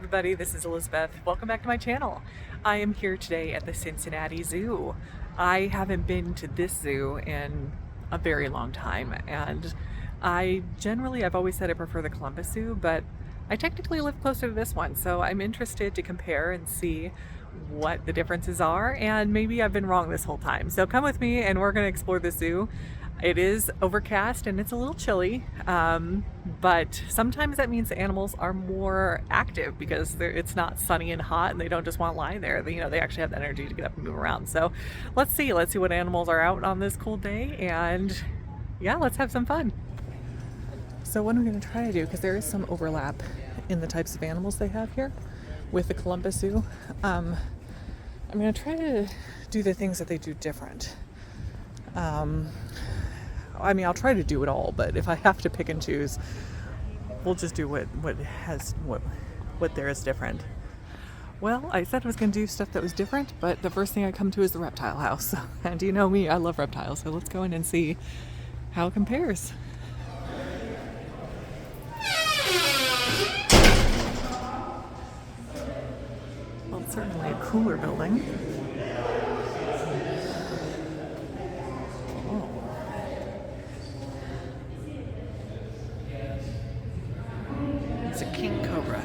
everybody, this is Elizabeth. Welcome back to my channel. I am here today at the Cincinnati Zoo. I haven't been to this zoo in a very long time, and I've always said I prefer the Columbus Zoo, but I technically live closer to this one, so I'm interested to compare and see what the differences are, and maybe I've been wrong this whole time. So come with me and we're going to explore the zoo. It is overcast and it's a little chilly, but sometimes that means the animals are more active because it's not sunny and hot and they don't just want to lie there. They actually have the energy to get up and move around. So let's see what animals are out on this cold day, and yeah, let's have some fun. So what I'm going to try to do, because there is some overlap in the types of animals they have here with the Columbus Zoo, I'm going to try to do the things that they do different. I'll try to do it all, but if I have to pick and choose, we'll just do what there is different. Well, I said I was going to do stuff that was different, but the first thing I come to is the reptile house. And you know me, I love reptiles, so let's go in and see how it compares. Well, it's certainly a cooler building. It's a king cobra.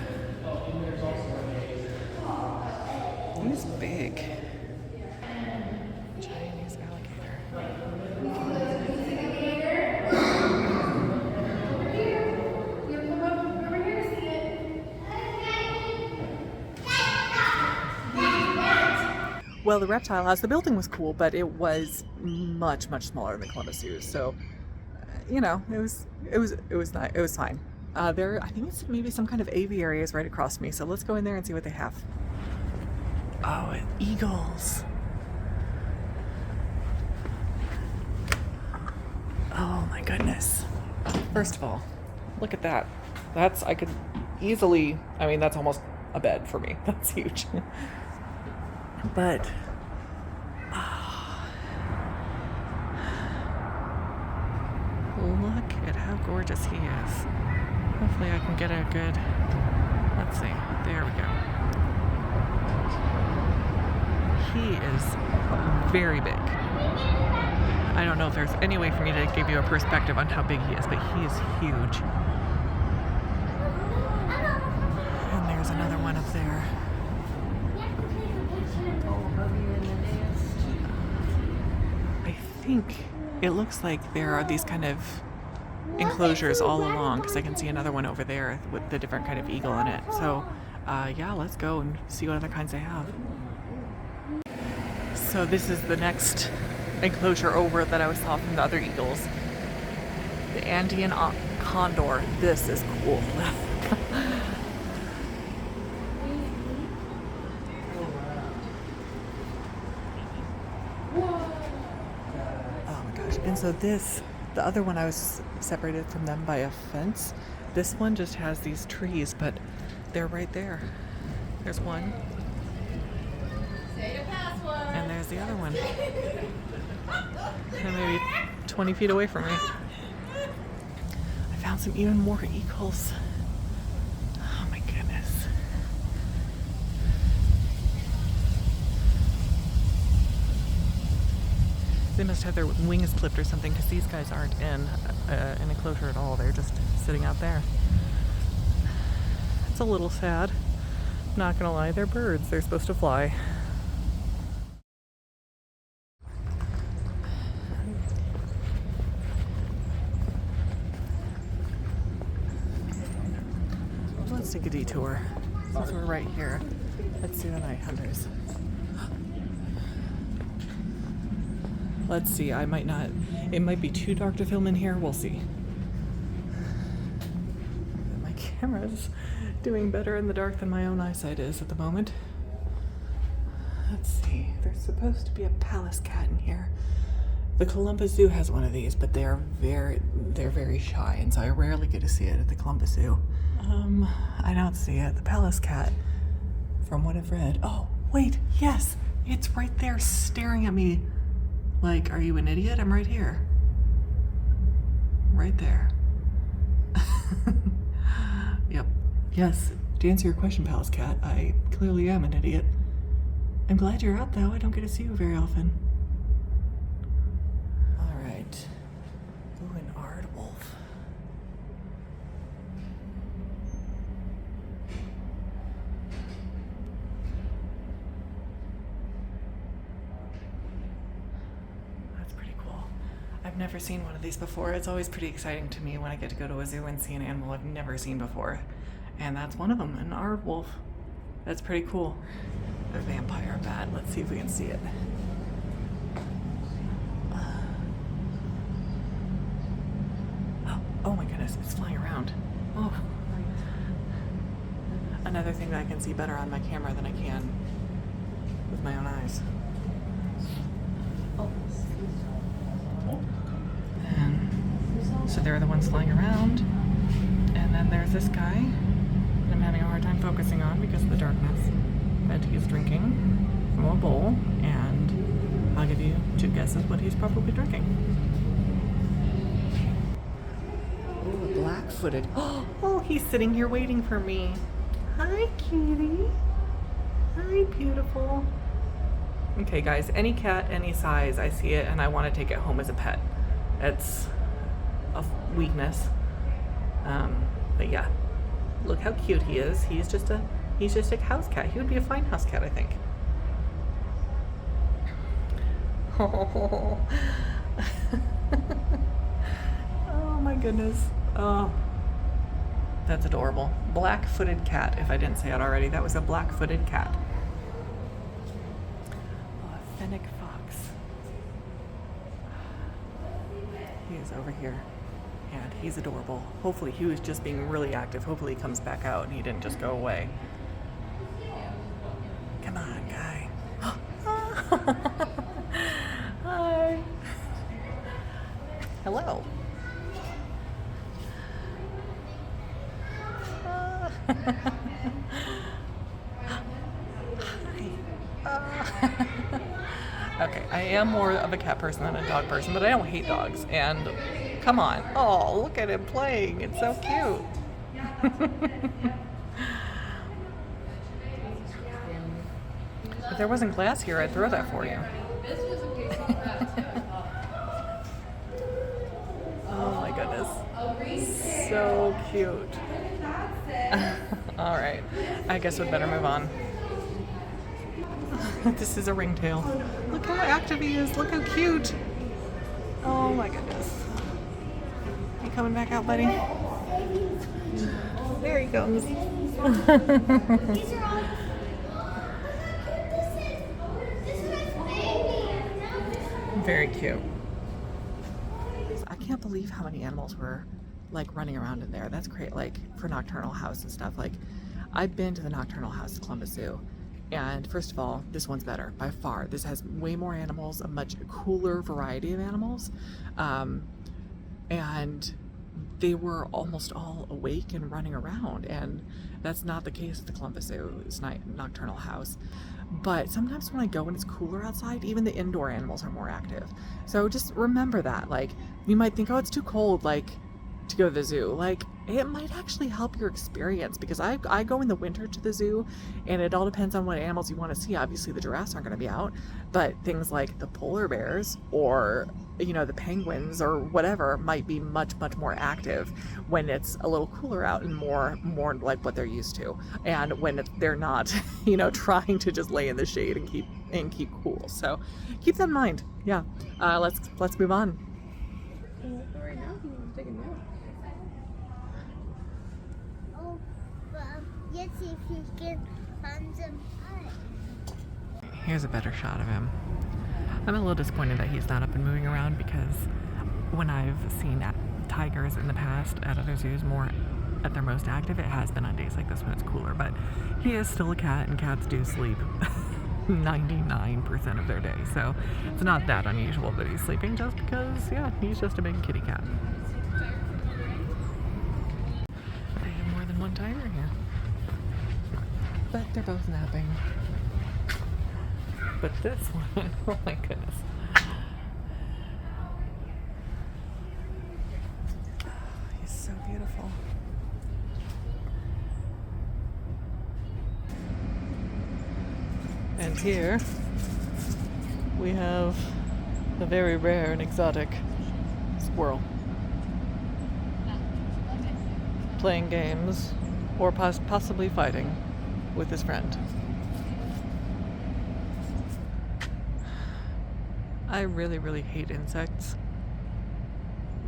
He's big. Chinese alligator. Well, the reptile house, the building was cool, but it was much, much smaller than the Columbus Zoo. So, it was nice. It was fine. I think it's maybe some kind of aviary is right across me, so let's go in there and see what they have. Oh, and eagles. Oh my goodness. First of all, look at that. That's almost a bed for me. That's huge. But, look at how gorgeous he is. Hopefully I can get a good, let's see, there we go. He is very big. I don't know if there's any way for me to give you a perspective on how big he is, but he is huge. And there's another one up there. I think it looks like there are these kind of enclosures all along, because I can see another one over there with the different kind of eagle in it. So yeah, let's go and see what other kinds they have. So this is the next enclosure over that I saw from the other eagles. The Andean condor. This is cool. Oh my gosh. And so the other one, I was separated from them by a fence. This one just has these trees, but they're right there. There's one. And there's the other one. They're maybe 20 feet away from me. I found some even more eagles. Oh my goodness. They must have their wings clipped or something, because these guys aren't in an enclosure at all. They're just sitting out there. It's a little sad. Not gonna lie, they're birds. They're supposed to fly. Let's take a detour since we're right here. Let's see the night hunters. Let's see, it might be too dark to film in here, we'll see. My camera's doing better in the dark than my own eyesight is at the moment. Let's see, there's supposed to be a palace cat in here. The Columbus Zoo has one of these, but they're very shy, and so I rarely get to see it at the Columbus Zoo. I don't see it. The palace cat, from what I've read. Oh, wait, yes, it's right there staring at me. Like, are you an idiot? I'm right here. Right there. Yep. Yes, To answer your question, Palace Cat, I clearly am an idiot. I'm glad you're out, though. I don't get to see you very often. All right. Ooh, an aardwolf. That's pretty cool. I've never seen one of these before. It's always pretty exciting to me when I get to go to a zoo and see an animal I've never seen before. And that's one of them, an aardwolf. That's pretty cool. A vampire bat. Let's see if we can see it. Oh my goodness, it's flying around. Oh. Another thing that I can see better on my camera than I can with my own eyes. Oh. And so they're the ones flying around. And then there's this guy that I'm having a hard time focusing on because of the darkness. But he's drinking from a bowl, and I'll give you 2 guesses what he's probably drinking. Oh, a black-footed. Oh, he's sitting here waiting for me. Hi, cutie. Hi, beautiful. Okay, guys, any cat, any size, I see it, and I want to take it home as a pet. It's a weakness. But yeah, look how cute he is. He's just a house cat. He would be a fine house cat, I think. Oh, oh my goodness. Oh, that's adorable. Black-footed cat, if I didn't say it already. That was a black-footed cat. Oh, a fennec fox. He is over here. And he's adorable. Hopefully he was just being really active. Hopefully he comes back out and he didn't just go away. Come on, guy. Hi. Hello. Hi. Okay, I am more of a cat person than a dog person, but I don't hate dogs. And come on. Oh, look at him playing. It's so cute. If there wasn't glass here, I'd throw that for you. Oh my goodness. So cute. All right. I guess we'd better move on. This is a ringtail. Look how active he is. Look how cute. Oh my goodness. You coming back out, buddy? There he goes. Very cute. I can't believe how many animals were like running around in there. That's great. Like for Nocturnal House and stuff. Like I've been to the Nocturnal House at Columbus Zoo. And first of all, this one's better by far. This has way more animals, a much cooler variety of animals. And they were almost all awake and running around. And that's not the case at the Columbus Zoo's Nocturnal House. But sometimes when I go and it's cooler outside, even the indoor animals are more active. So just remember that. Like, you might think, oh, it's too cold, like, to go to the zoo. Like, it might actually help your experience, because I go in the winter to the zoo, and it all depends on what animals you want to see. Obviously the giraffes aren't going to be out, but things like the polar bears or, you know, the penguins or whatever might be much more active when it's a little cooler out and more like what they're used to, and when they're not, you know, trying to just lay in the shade and keep cool. So keep that in mind. Yeah. Let's move on. Right now, he's taking a nap. Yes, if you can find some pie. Here's a better shot of him. I'm a little disappointed that he's not up and moving around, because when I've seen tigers in the past at other zoos more at their most active, it has been on days like this when it's cooler. But he is still a cat, and cats do sleep 99% of their day. So it's not that unusual that he's sleeping, just because, yeah, he's just a big kitty cat. They have more than one tiger here. But they're both napping. But this one, oh my goodness. Oh, he's so beautiful. And here we have a very rare and exotic squirrel playing games or possibly fighting with his friend. I really, really hate insects,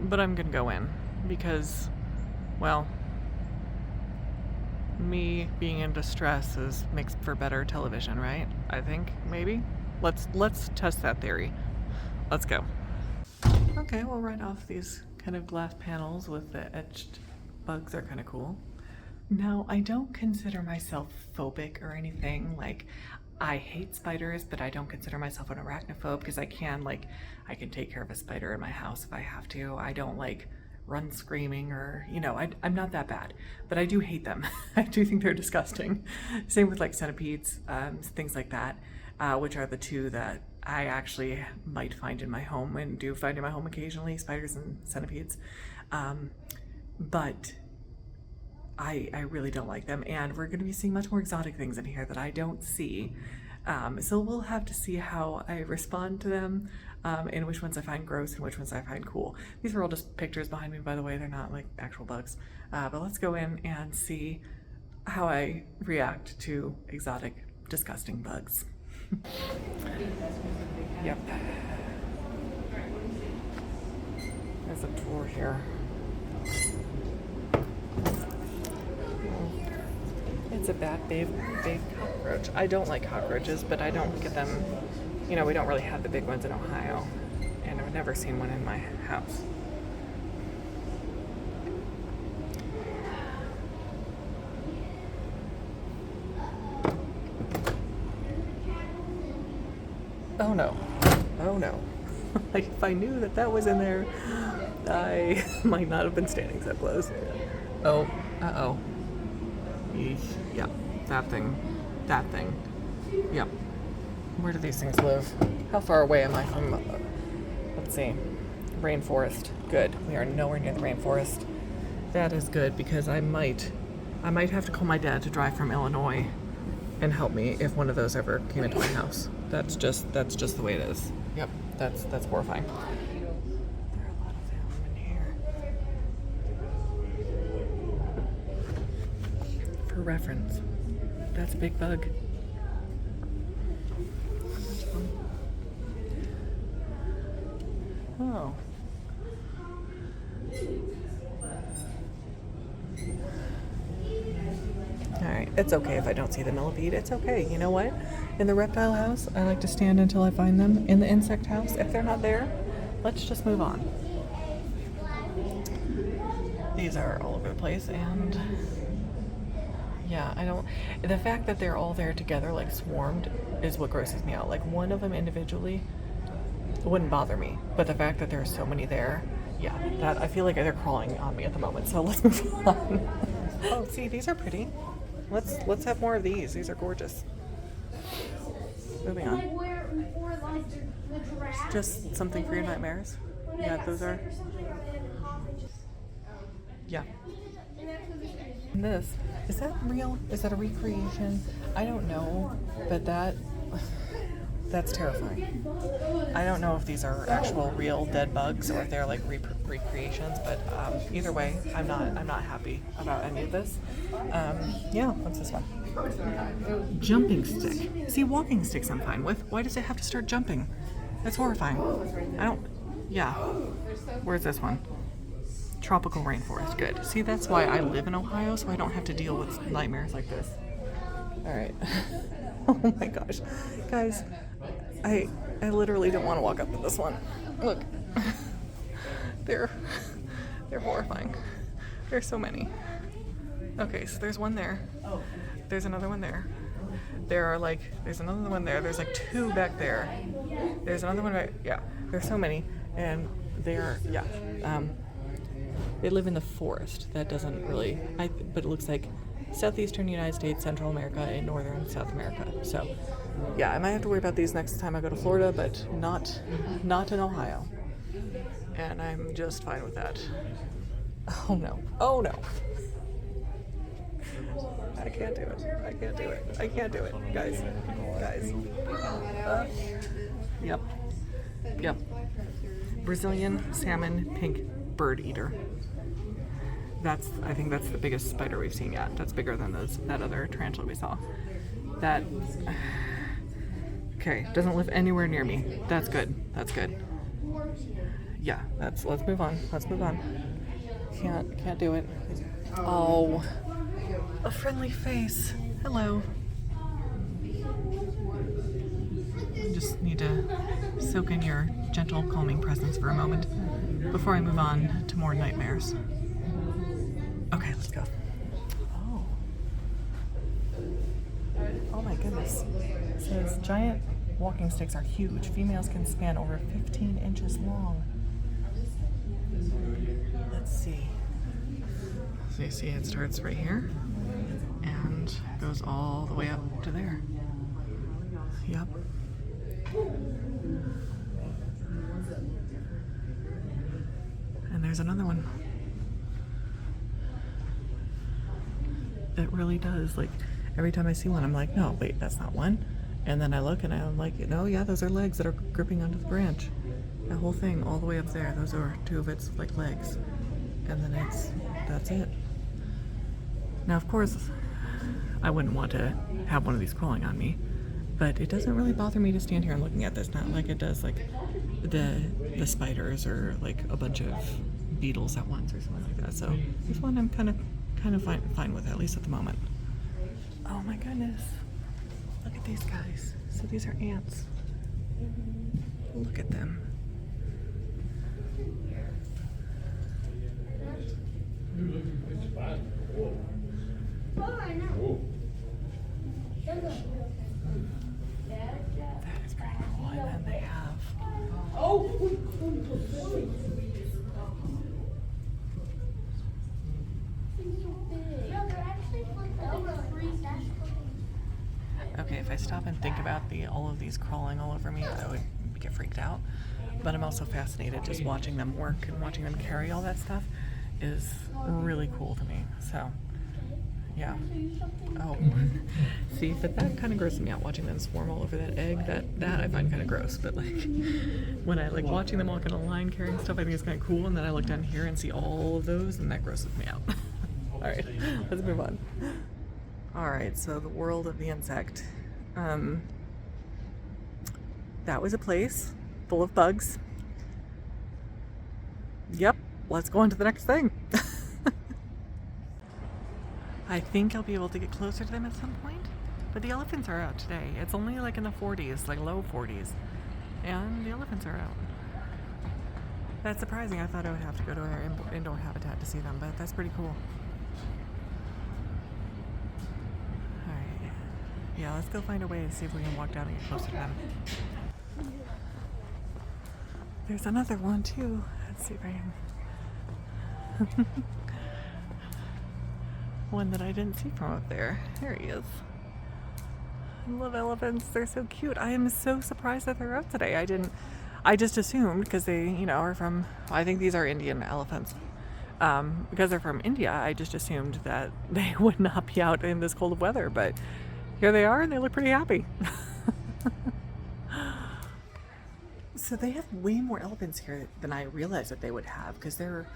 but I'm gonna go in because, well, me being in distress makes for better television, right? I think, maybe? Let's test that theory. Let's go. Okay, we'll write off these kind of glass panels with the etched bugs are kind of cool. Now, I don't consider myself phobic or anything. Like, I hate spiders, but I don't consider myself an arachnophobe because I can take care of a spider in my house if I have to. I don't run screaming or, I'm not that bad, but I do hate them. I do think they're disgusting. Same with centipedes, things like that, which are the two that I actually might find in my home and do find in my home occasionally, spiders and centipedes. But I really don't like them, and we're going to be seeing much more exotic things in here that I don't see. So we'll have to see how I respond to them, and which ones I find gross and which ones I find cool. These are all just pictures behind me, by the way. They're not actual bugs. But let's go in and see how I react to exotic, disgusting bugs. Yep. There's a drawer here. It's a bad big cockroach. I don't like cockroaches, but I don't get them, we don't really have the big ones in Ohio, and I've never seen one in my house. Oh no. Oh no. If I knew that was in there, I might not have been standing so close. Oh, uh-oh. Yeah, that thing. Yep. Where do these things live? How far away am I from, let's see, rainforest? Good. We are nowhere near the rainforest. That is good because I might have to call my dad to drive from Illinois and help me if one of those ever came into my house. That's just the way it is. Yep, that's horrifying. There are a lot of them in here. For reference, that's a big bug. Oh. Alright, it's okay if I don't see the millipede. It's okay. You know what? In the reptile house, I like to stand until I find them. In the insect house, if they're not there, let's just move on. These are all over the place, and yeah, the fact that they're all there together, swarmed, is what grosses me out. One of them individually wouldn't bother me, but the fact that there are so many there, yeah, that I feel like they're crawling on me at the moment, so let's move on. Oh, see, these are pretty. Let's have more of these. These are gorgeous. Moving on. Just something for your nightmares. Yeah, those are. Yeah. And this, is that real? Is that a recreation? I don't know, but that's terrifying. I don't know if these are actual real dead bugs or if they're recreations, but either way, I'm not happy about any of this. Yeah, what's this one? Jumping stick. See, walking sticks I'm fine with. Why does it have to start jumping? That's horrifying. Yeah. Where's this one? Tropical rainforest. Good. See, that's why I live in Ohio, so I don't have to deal with nightmares like this. All right. Oh my gosh. Guys, I literally don't want to walk up to this one. Look. They're horrifying. There's so many. Okay, so there's one there. There's another one there. There's another one there. There's two back there. There's another one back. Yeah, there's so many, and they live in the forest. That doesn't really. But it looks like southeastern United States, Central America, and northern South America. So, yeah, I might have to worry about these next time I go to Florida, but not in Ohio. And I'm just fine with that. Oh no. Oh no. I can't do it. I can't do it. I can't do it. Guys. Guys. Yep. Yep. Brazilian salmon pink bird eater. I think that's the biggest spider we've seen yet. That's bigger than that other tarantula we saw. That, okay, doesn't live anywhere near me. That's good. That's good. Yeah, let's move on. Let's move on. Can't do it. Oh, a friendly face. Hello. I just need to soak in your gentle, calming presence for a moment before I move on to more nightmares. Okay, let's go. Oh. Oh my goodness. It says giant walking sticks are huge. Females can span over 15 inches long. Let's see. So you see it starts right here and goes all the way up to there. Yep. And there's another one. It really does. Like, every time I see one, I'm like, no, wait, that's not one. And then I look and I'm like, no, yeah, those are legs that are gripping onto the branch. That whole thing all the way up there, those are two of its like legs. And then that's it. Now, of course, I wouldn't want to have one of these crawling on me, but it doesn't really bother me to stand here and looking at this. Not like it does like the spiders or like a bunch of beetles at once or something like that. So this one I'm kind of fine with, at least at the moment. Oh my goodness. Look at these guys. So these are ants. Look at them. That is pretty cool. And then they have okay, if I stop and think about all of these crawling all over me, I would get freaked out. But I'm also fascinated just watching them work and watching them carry all that stuff is really cool to me. So, yeah. Oh, see, but that kind of grosses me out, watching them swarm all over that egg. That I find kind of gross. But like, when I like watching them walk in a line carrying stuff, I think it's kind of cool. And then I look down here and see all of those, and that grosses me out. All right, let's move on. All right, so the world of the insect. That was a place full of bugs. Yep, let's go on to the next thing. I think I'll be able to get closer to them at some point, but the elephants are out today. It's only like in the 40s, like low 40s, and the elephants are out. That's surprising. I thought I would have to go to our indoor habitat to see them, but that's pretty cool. Alright, yeah, let's go find a way to see if we can walk down and get closer to them. There's another one too. Let's see if I can. One that I didn't see from up there. There he is. I love elephants. They're so cute. I am so surprised that they're out today. I just assumed because they, are from, I think these are Indian elephants. Because they're from India, I just assumed that they would not be out in this cold of weather, but here they are and they look pretty happy. So they have way more elephants here than I realized that they would have, because there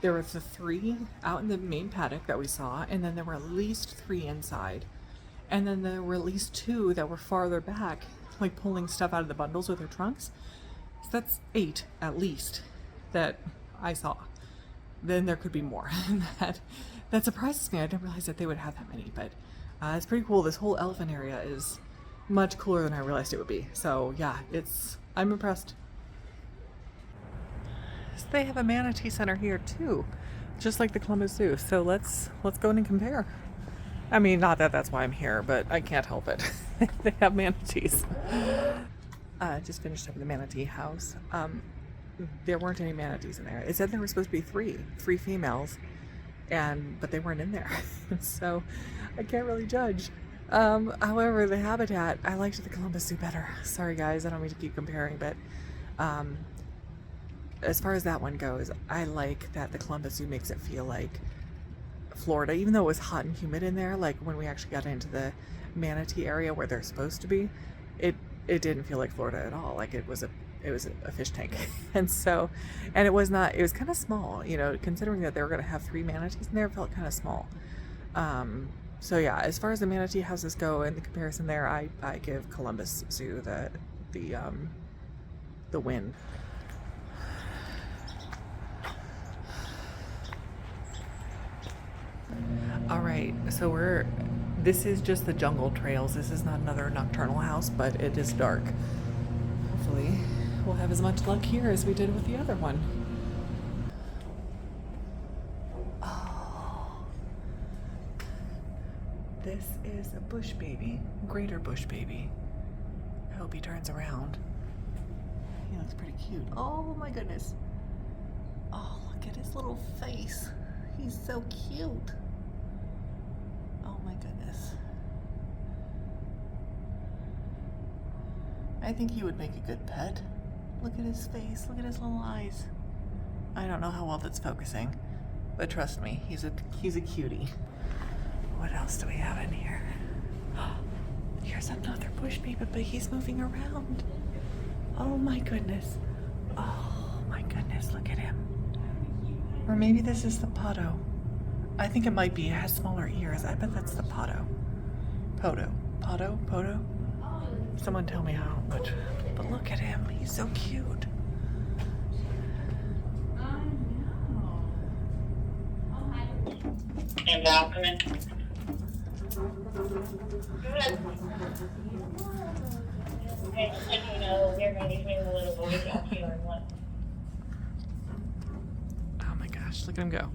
were the 3 out in the main paddock that we saw, and then there were at least 3 inside, and then there were at least 2 that were farther back, like pulling stuff out of the bundles with their trunks. So that's 8 at least that I saw. Then there could be more. that surprises me. I didn't realize that they would have that many, but it's pretty cool. This whole elephant area is much cooler than I realized it would be. So yeah, I'm impressed. So they have a manatee center here too, just like the Columbus Zoo. So let's go in and compare. I mean, not that that's why I'm here, but I can't help it. They have manatees. Just finished up the manatee house. There weren't any manatees in there. It said there were supposed to be 3 females, but they weren't in there. So I can't really judge. However, the habitat, I liked the Columbus Zoo better. Sorry guys, I don't mean to keep comparing, but as far as that one goes, I like that the Columbus Zoo makes it feel like Florida, even though it was hot and humid in there. Like when we actually got into the manatee area where they're supposed to be, it didn't feel like Florida at all. Like it was a fish tank. And it was not, it was kind of small, you know, considering that they were going to have 3 manatees in there. It felt kind of small. So yeah, as far as the manatee houses go and the comparison there, I give Columbus Zoo the win. All right, so this is just the jungle trails. This is not another nocturnal house, but it is dark. Hopefully we'll have as much luck here as we did with the other one. Oh, this is a bush baby, greater bush baby. I hope he turns around. He looks pretty cute. Oh my goodness. Oh, look at his little face. He's so cute. Oh my goodness. I think he would make a good pet. Look at his face. Look at his little eyes. I don't know how well that's focusing, but trust me, he's a cutie. What else do we have in here? Here's another bush baby, but he's moving around. Oh my goodness. Oh my goodness, look at him. Or maybe this is the Potto. I think it might be. It has smaller ears. I bet that's the Potto. Potto? Someone tell me how much. But look at him. He's so cute. And balcony. Good. Okay, you know, we're ready for the little boy out here and what? Oh my gosh, look at him go.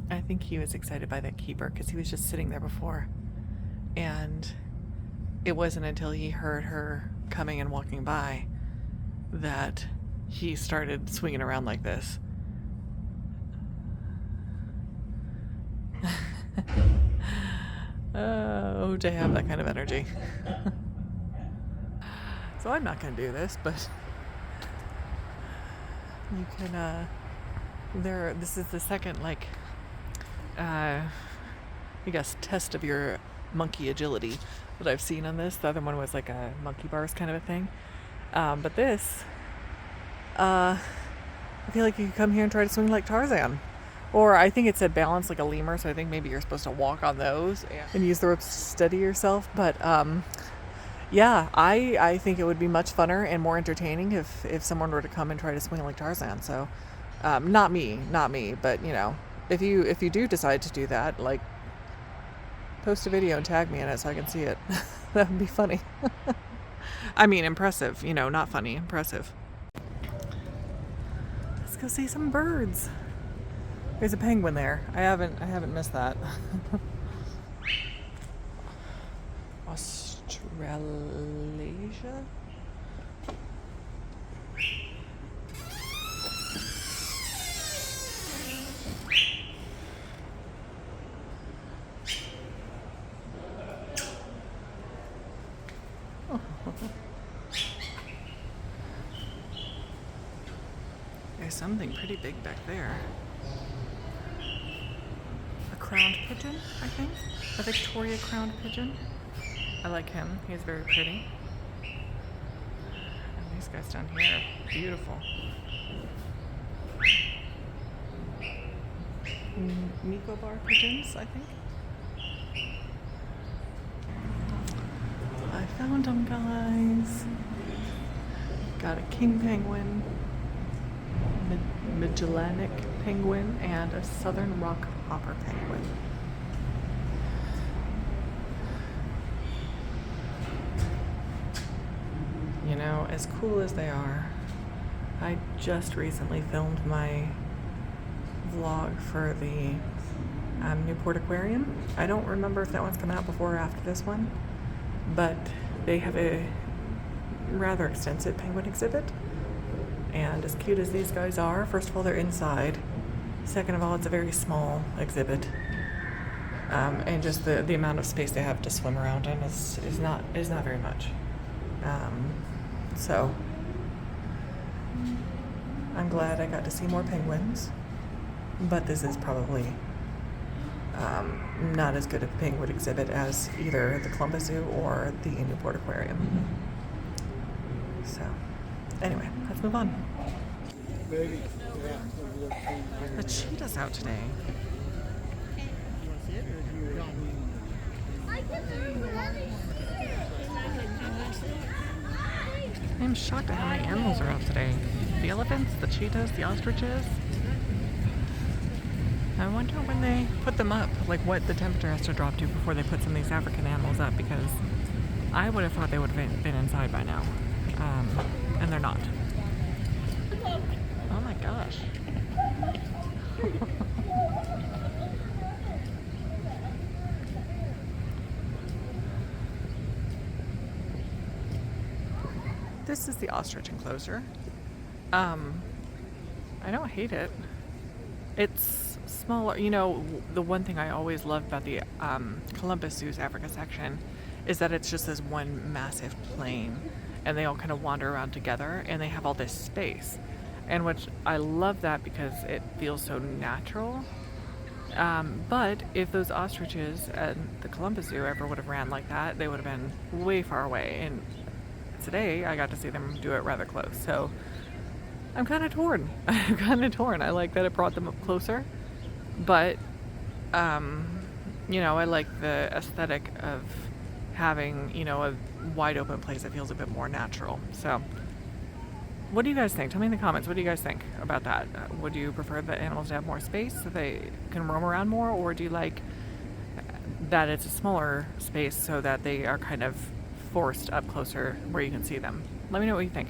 I think he was excited by that keeper because he was just sitting there before. And it wasn't until he heard her coming and walking by that he started swinging around like this. Oh, to have that kind of energy. So I'm not going to do this, but you can, this is the second, like, I guess, test of your monkey agility that I've seen on this. The other one was like a monkey bars kind of a thing. But this, I feel like you could come here and try to swing like Tarzan. Or I think it said balance like a lemur, so I think maybe you're supposed to walk on those and use the ropes to steady yourself. But yeah, I think it would be much funner and more entertaining if someone were to come and try to swing like Tarzan. So not me, but you know, if you do decide to do that, like, post a video and tag me in it so I can see it. That would be funny. I mean, impressive, you know, not funny, impressive. Let's go see some birds. There's a penguin there. I haven't missed that. Australasia? There's something pretty big back there. A crowned pigeon, I think? A Victoria crowned pigeon. I like him. He's very pretty. And these guys down here are beautiful. Nicobar pigeons, I think. I found them, guys. Got a king penguin, Magellanic penguin, and a southern rock hopper penguin. You know, as cool as they are, I just recently filmed my vlog for the Newport Aquarium. I don't remember if that one's coming out before or after this one, but they have a rather extensive penguin exhibit, And as cute as these guys are, first of all, they're inside. Second of all, it's a very small exhibit. And just the amount of space they have to swim around in is not very much. So I'm glad I got to see more penguins, but this is probably not as good a penguin exhibit as either the Columbus Zoo or the Newport Aquarium. So anyway, let's move on. The cheetah's out today. I'm shocked at how many animals are out today. The elephants, the cheetahs, the ostriches. I wonder when they put them up, like what the temperature has to drop to before they put some of these African animals up, because I would have thought they would have been inside by now. And they're not. Oh my gosh. This is the ostrich enclosure. I don't hate it. It's smaller. You know, the one thing I always loved about the Columbus Zoo's Africa section is that it's just this one massive plain, and they all kind of wander around together, and they have all this space. And which I love that because it feels so natural. But if those ostriches at the Columbus Zoo ever would have ran like that, they would have been way far away. And today I got to see them do it rather close. So I'm kind of torn. I'm kind of torn. I like that it brought them up closer. But, you know, I like the aesthetic of having, you know, a wide open place that feels a bit more natural. So what do you guys think? Tell me in the comments. What do you guys think about that? Would you prefer the animals to have more space so they can roam around more? Or do you like that it's a smaller space so that they are kind of forced up closer where you can see them? Let me know what you think.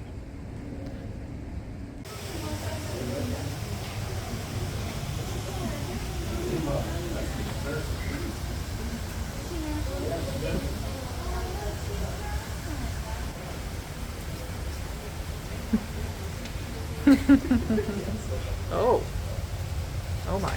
Oh. Oh my.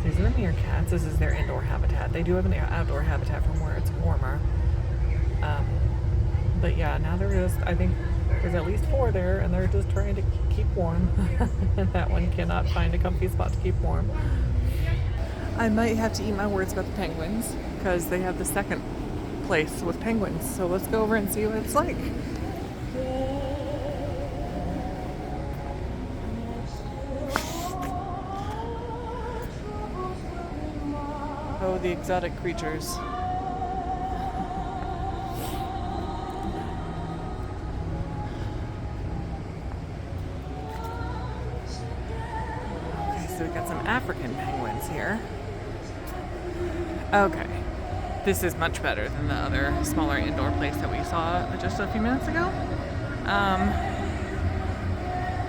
These are the meerkats. This is their indoor habitat. They do have an outdoor habitat from where it's warmer. But yeah, now they're just, I think there's at least 4 there, and they're just trying to keep warm. And that one cannot find a comfy spot to keep warm. I might have to eat my words about the penguins, because they have the second place with penguins. So let's go over and see what it's like. Oh, the exotic creatures. Okay, so we got some African penguins here. Okay, this is much better than the other smaller indoor place that we saw just a few minutes ago.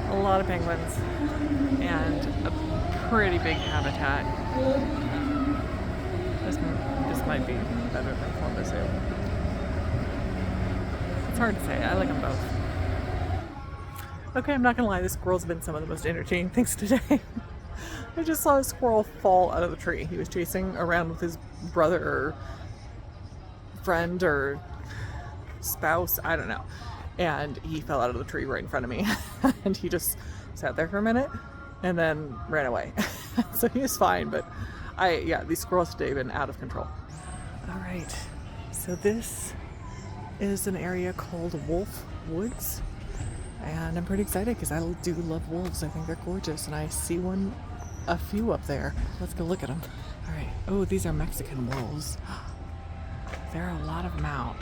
A lot of penguins and a pretty big habitat. This might be better than Columbus Zoo. It's hard to say. I like them both. Okay, I'm not gonna lie. The squirrels have been some of the most entertaining things today. I just saw a squirrel fall out of the tree. He was chasing around with his brother or friend or spouse, I don't know. And he fell out of the tree right in front of me. And he just sat there for a minute and then ran away. So he was fine, but Yeah, these squirrels today have been out of control. All right, so this is an area called Wolf Woods, and I'm pretty excited because I do love wolves. I think they're gorgeous, and I see a few up there. Let's go look at them. All right. Oh, these are Mexican wolves. There are a lot of them out.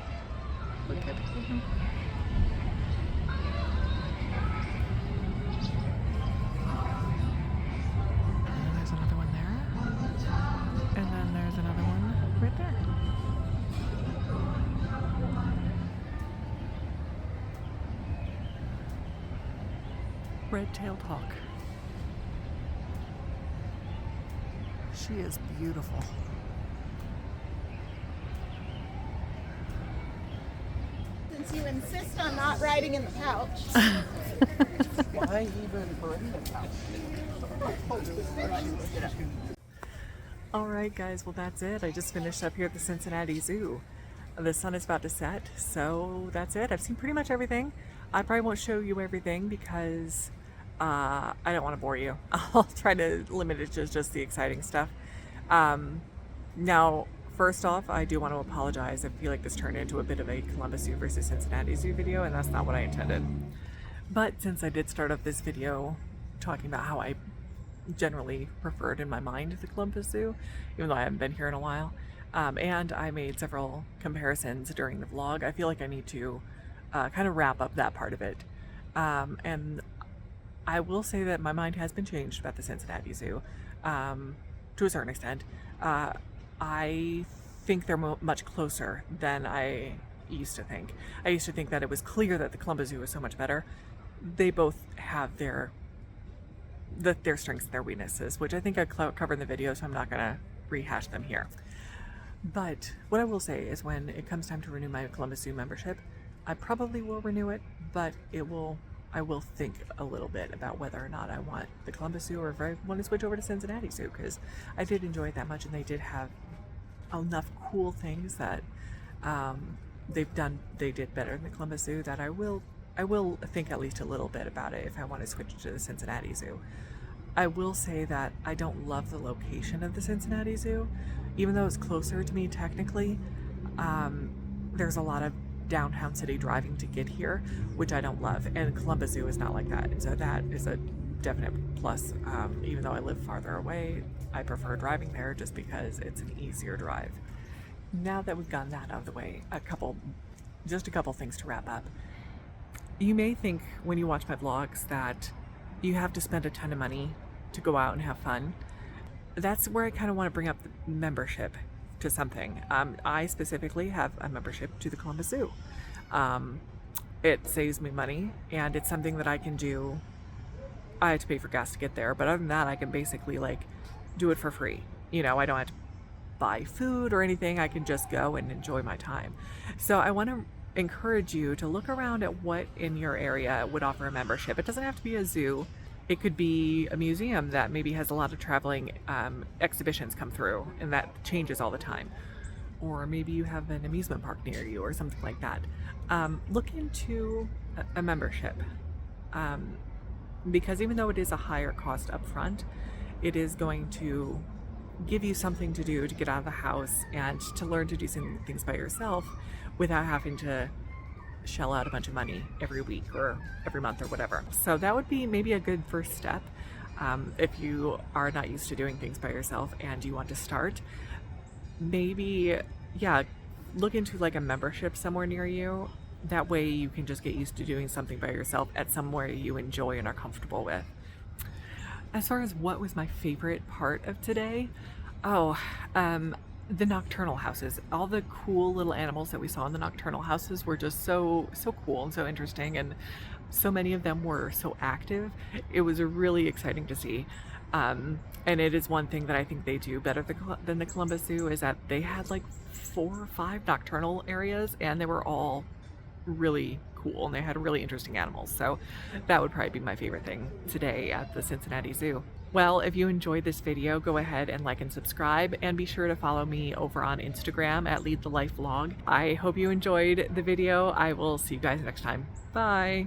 Look at them. And there's another one there. And then there's another one right there. Red-tailed hawk. She is beautiful. Since you insist on not riding in the pouch. Why even bring the pouch? All right, guys. Well, that's it. I just finished up here at the Cincinnati Zoo. The sun is about to set, so that's it. I've seen pretty much everything. I probably won't show you everything because I don't want to bore you. I'll try to limit it to just the exciting stuff. Now, first off, I do want to apologize. I feel like this turned into a bit of a Columbus Zoo versus Cincinnati Zoo video, and that's not what I intended. But since I did start off this video talking about how I generally preferred in my mind the Columbus Zoo, even though I haven't been here in a while, and I made several comparisons during the vlog, I feel like I need to kind of wrap up that part of it. And I will say that my mind has been changed about the Cincinnati Zoo to a certain extent. I think they're much closer than I used to think. I used to think that it was clear that the Columbus Zoo was so much better. They both have their strengths and their weaknesses, which I think I covered in the video, so I'm not going to rehash them here. But what I will say is when it comes time to renew my Columbus Zoo membership, I probably will renew it, but I will think a little bit about whether or not I want the Columbus Zoo or if I want to switch over to Cincinnati Zoo, because I did enjoy it that much, and they did have enough cool things that they did better than the Columbus Zoo that I will think at least a little bit about it if I want to switch to the Cincinnati Zoo. I will say that I don't love the location of the Cincinnati Zoo, even though it's closer to me technically. There's a lot of downtown city driving to get here, which I don't love, and Columbus Zoo is not like that, and so that is a definite plus. Even though I live farther away, I prefer driving there just because it's an easier drive. Now that we've gotten that out of the way, just a couple things to wrap up. You may think when you watch my vlogs that you have to spend a ton of money to go out and have fun. That's where I kind of want to bring up the membership to something. I specifically have a membership to the Columbus Zoo. It saves me money, and it's something that I can do. I have to pay for gas to get there, but other than that, I can basically do it for free. I don't have to buy food or anything. I can just go and enjoy my time. So I want to encourage you to look around at what in your area would offer a membership. It doesn't have to be a zoo. It could be a museum that maybe has a lot of traveling exhibitions come through, and that changes all the time. Or maybe you have an amusement park near you or something like that. Look into a membership, because even though it is a higher cost up front, it is going to give you something to do to get out of the house and to learn to do some things by yourself without having to shell out a bunch of money every week or every month or whatever. So that would be maybe a good first step if you are not used to doing things by yourself and you want to start. Maybe, look into a membership somewhere near you. That way you can just get used to doing something by yourself at somewhere you enjoy and are comfortable with. As far as what was my favorite part of today, the nocturnal houses. All the cool little animals that we saw in the nocturnal houses were just so cool and so interesting, and so many of them were so active. It was really exciting to see. And it is one thing that I think they do better than the Columbus Zoo, is that they had 4 or 5 nocturnal areas, and they were all really cool, and they had really interesting animals. So that would probably be my favorite thing today at the Cincinnati Zoo. Well, if you enjoyed this video, go ahead and like and subscribe, and be sure to follow me over on Instagram at Lead the Life Vlog. I hope you enjoyed the video. I will see you guys next time. Bye.